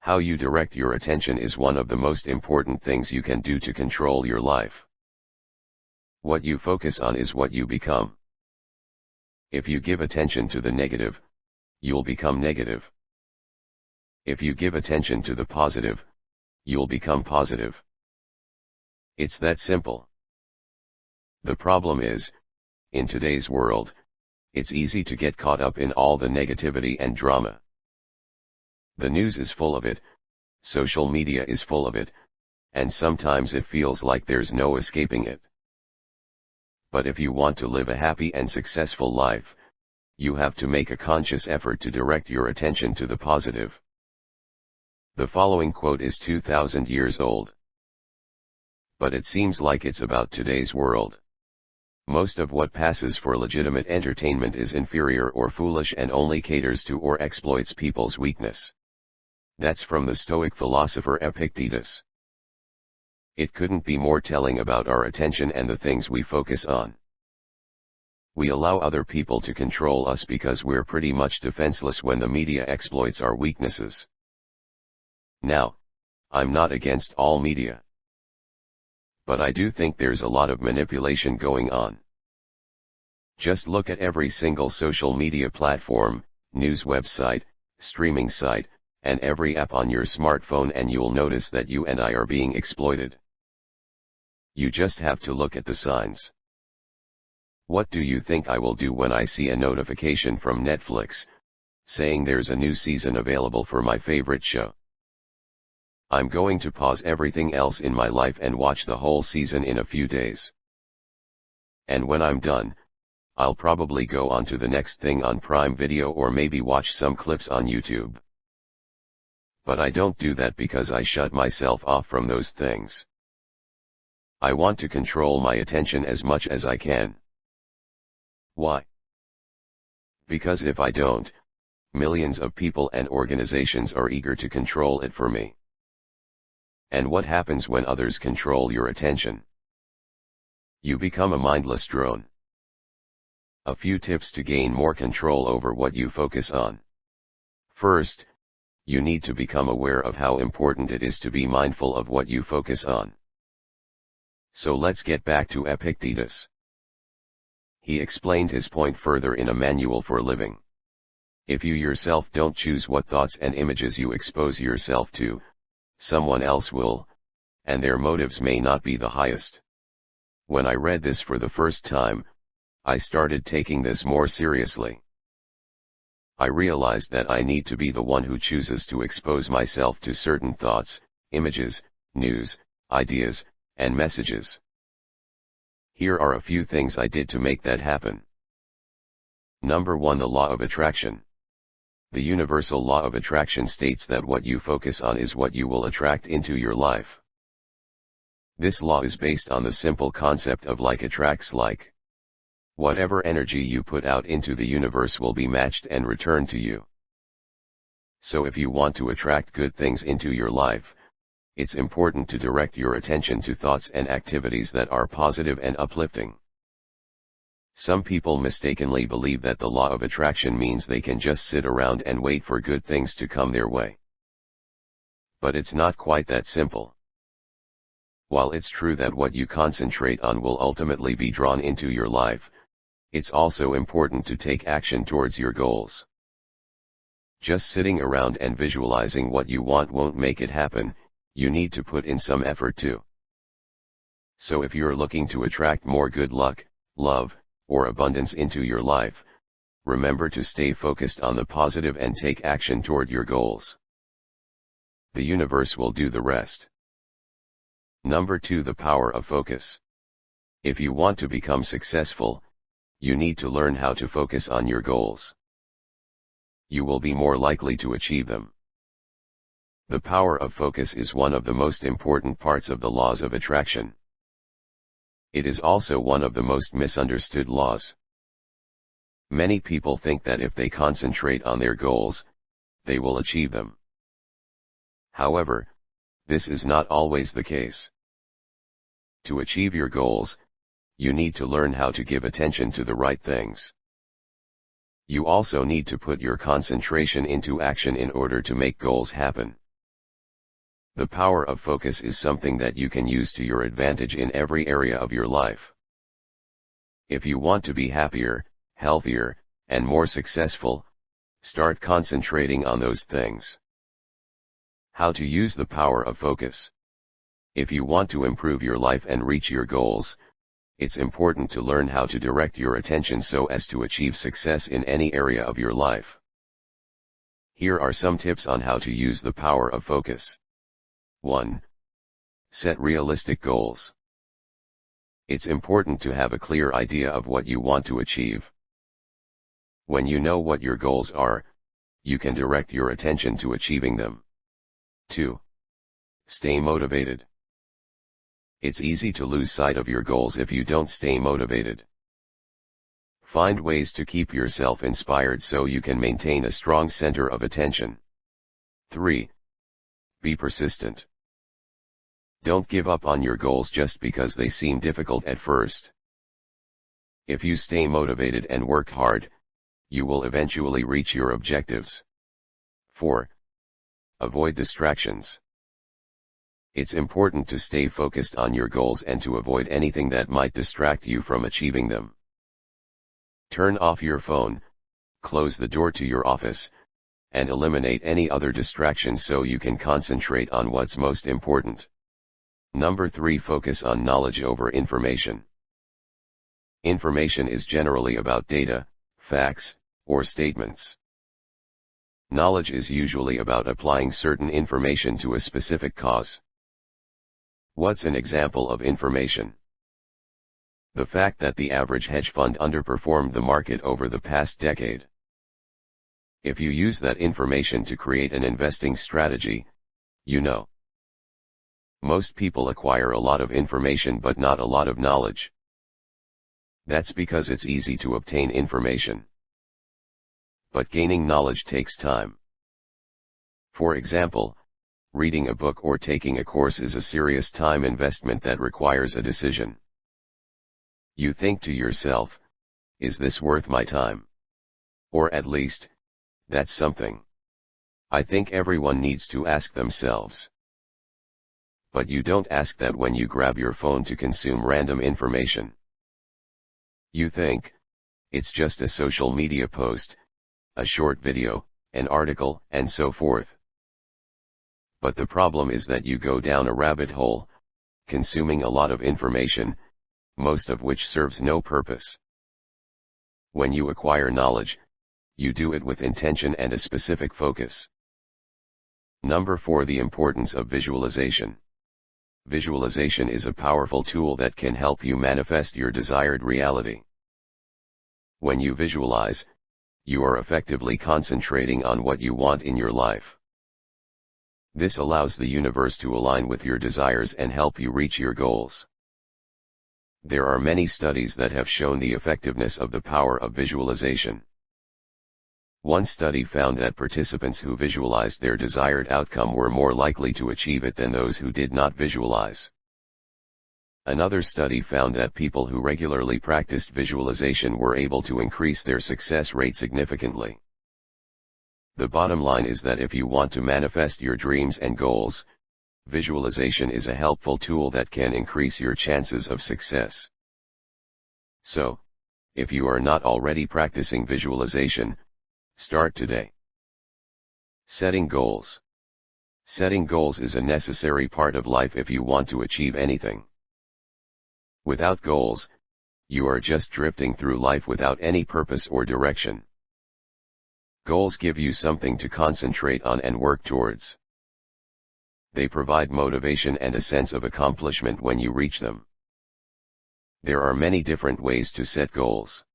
How you direct your attention is one of the most important things you can do to control your life. What you focus on is what you become. If you give attention to the negative, you'll become negative. If you give attention to the positive, you'll become positive. It's that simple. The problem is, in today's world, it's easy to get caught up in all the negativity and drama. The news is full of it, social media is full of it, and sometimes it feels like there's no escaping it. But if you want to live a happy and successful life, you have to make a conscious effort to direct your attention to the positive. The following quote is 2,000 years old. But it seems like it's about today's world. Most of what passes for legitimate entertainment is inferior or foolish and only caters to or exploits people's weakness. That's from the Stoic philosopher Epictetus. It couldn't be more telling about our attention and the things we focus on. We allow other people to control us because we're pretty much defenseless when the media exploits our weaknesses. Now, I'm not against all media. But I do think there's a lot of manipulation going on. Just look at every single social media platform, news website, streaming site, and every app on your smartphone and you'll notice that you and I are being exploited. You just have to look at the signs. What do you think I will do when I see a notification from Netflix, saying there's a new season available for my favorite show? I'm going to pause everything else in my life and watch the whole season in a few days. And when I'm done, I'll probably go on to the next thing on Prime Video or maybe watch some clips on YouTube. But I don't do that because I shut myself off from those things. I want to control my attention as much as I can. Why? Because if I don't, millions of people and organizations are eager to control it for me. And what happens when others control your attention? You become a mindless drone. A few tips to gain more control over what you focus on. First, you need to become aware of how important it is to be mindful of what you focus on. So let's get back to Epictetus. He explained his point further in a manual for living. If you yourself don't choose what thoughts and images you expose yourself to, someone else will, and their motives may not be the highest. When I read this for the first time, I started taking this more seriously. I realized that I need to be the one who chooses to expose myself to certain thoughts, images, news, ideas, and messages. Here are a few things I did to make that happen. Number 1. The law of attraction. The universal law of attraction states that what you focus on is what you will attract into your life. This law is based on the simple concept of like attracts like. Whatever energy you put out into the universe will be matched and returned to you. So if you want to attract good things into your life, it's important to direct your attention to thoughts and activities that are positive and uplifting. Some people mistakenly believe that the law of attraction means they can just sit around and wait for good things to come their way. But it's not quite that simple. While it's true that what you concentrate on will ultimately be drawn into your life, it's also important to take action towards your goals. Just sitting around and visualizing what you want won't make it happen, you need to put in some effort too. So if you're looking to attract more good luck, love, or abundance into your life, remember to stay focused on the positive and take action toward your goals. The universe will do the rest. Number 2. The power of focus. If you want to become successful, you need to learn how to focus on your goals. You will be more likely to achieve them. The power of focus is one of the most important parts of the laws of attraction. It is also one of the most misunderstood laws. Many people think that if they concentrate on their goals, they will achieve them. However, this is not always the case. To achieve your goals, you need to learn how to give attention to the right things. You also need to put your concentration into action in order to make goals happen. The power of focus is something that you can use to your advantage in every area of your life. If you want to be happier, healthier, and more successful, start concentrating on those things. How to use the power of focus. If you want to improve your life and reach your goals, it's important to learn how to direct your attention so as to achieve success in any area of your life. Here are some tips on how to use the power of focus. 1. Set realistic goals. It's important to have a clear idea of what you want to achieve. When you know what your goals are, you can direct your attention to achieving them. 2. Stay motivated. It's easy to lose sight of your goals if you don't stay motivated. Find ways to keep yourself inspired so you can maintain a strong center of attention. 3. Be persistent. Don't give up on your goals just because they seem difficult at first. If you stay motivated and work hard, you will eventually reach your objectives. 4. Avoid distractions. It's important to stay focused on your goals and to avoid anything that might distract you from achieving them. Turn off your phone, close the door to your office, and eliminate any other distractions so you can concentrate on what's most important. Number 3. Focus on knowledge over information. Information is generally about data, facts, or statements. Knowledge is usually about applying certain information to a specific cause. What's an example of information? The fact that the average hedge fund underperformed the market over the past decade. If you use that information to create an investing strategy, you know. Most people acquire a lot of information but not a lot of knowledge. That's because it's easy to obtain information. But gaining knowledge takes time. For example, reading a book or taking a course is a serious time investment that requires a decision. You think to yourself, is this worth my time? Or at least, that's something I think everyone needs to ask themselves. But you don't ask that when you grab your phone to consume random information. You think, it's just a social media post, a short video, an article, and so forth. But the problem is that you go down a rabbit hole, consuming a lot of information, most of which serves no purpose. When you acquire knowledge, you do it with intention and a specific focus. Number 4. The importance of visualization. Visualization is a powerful tool that can help you manifest your desired reality. When you visualize, you are effectively concentrating on what you want in your life. This allows the universe to align with your desires and help you reach your goals. There are many studies that have shown the effectiveness of the power of visualization. One study found that participants who visualized their desired outcome were more likely to achieve it than those who did not visualize. Another study found that people who regularly practiced visualization were able to increase their success rate significantly. The bottom line is that if you want to manifest your dreams and goals, visualization is a helpful tool that can increase your chances of success. So, if you are not already practicing visualization, start today. Setting goals. Setting goals is a necessary part of life if you want to achieve anything. Without goals, you are just drifting through life without any purpose or direction. Goals give you something to concentrate on and work towards. They provide motivation and a sense of accomplishment when you reach them. There are many different ways to set goals.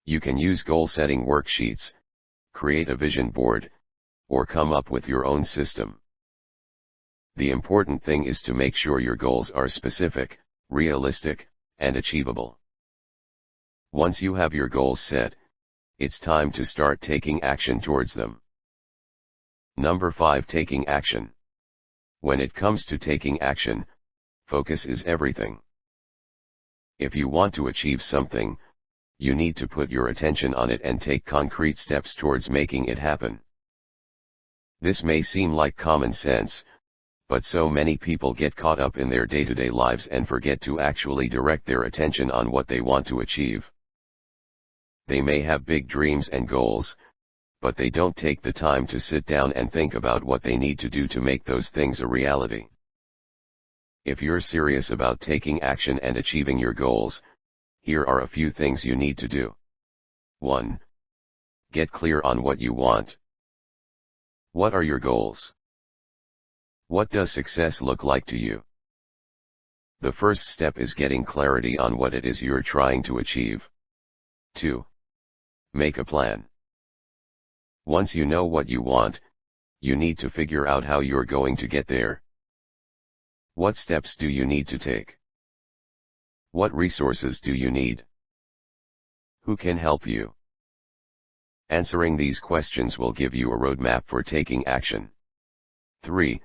You can use goal-setting worksheets, create a vision board, or come up with your own system. The important thing is to make sure your goals are specific, realistic, and achievable. Once you have your goals set, it's time to start taking action towards them. Number 5. Taking action. When it comes to taking action, focus is everything. If you want to achieve something, you need to put your attention on it and take concrete steps towards making it happen. This may seem like common sense, But so many people get caught up in their day-to-day lives and forget to actually direct their attention on what they want to achieve. They may have big dreams and goals, but they don't take the time to sit down and think about what they need to do to make those things a reality. If you're serious about taking action and achieving your goals, here are a few things you need to do. 1. Get clear on what you want. What are your goals? What does success look like to you? The first step is getting clarity on what it is you're trying to achieve. 2. Make a plan. Once you know what you want, you need to figure out how you're going to get there. What steps do you need to take? What resources do you need? Who can help you? Answering these questions will give you a roadmap for taking action. 3.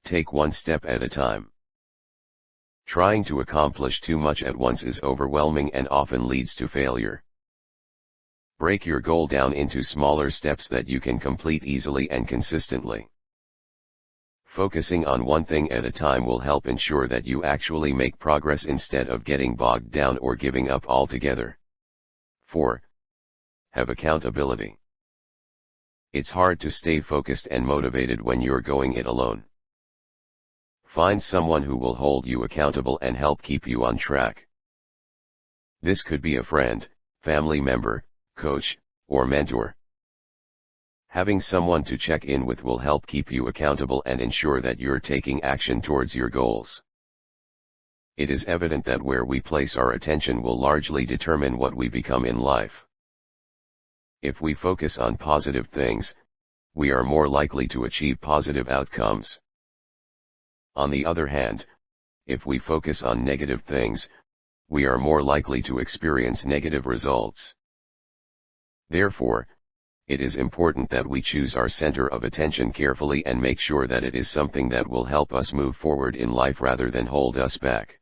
Take one step at a time. Trying to accomplish too much at once is overwhelming and often leads to failure. Break your goal down into smaller steps that you can complete easily and consistently. Focusing on one thing at a time will help ensure that you actually make progress instead of getting bogged down or giving up altogether. 4. Have accountability. It's hard to stay focused and motivated when you're going it alone. Find someone who will hold you accountable and help keep you on track. This could be a friend, family member, coach, or mentor. Having someone to check in with will help keep you accountable and ensure that you're taking action towards your goals. It is evident that where we place our attention will largely determine what we become in life. If we focus on positive things, we are more likely to achieve positive outcomes. On the other hand, if we focus on negative things, we are more likely to experience negative results. Therefore, it is important that we choose our center of attention carefully and make sure that it is something that will help us move forward in life rather than hold us back.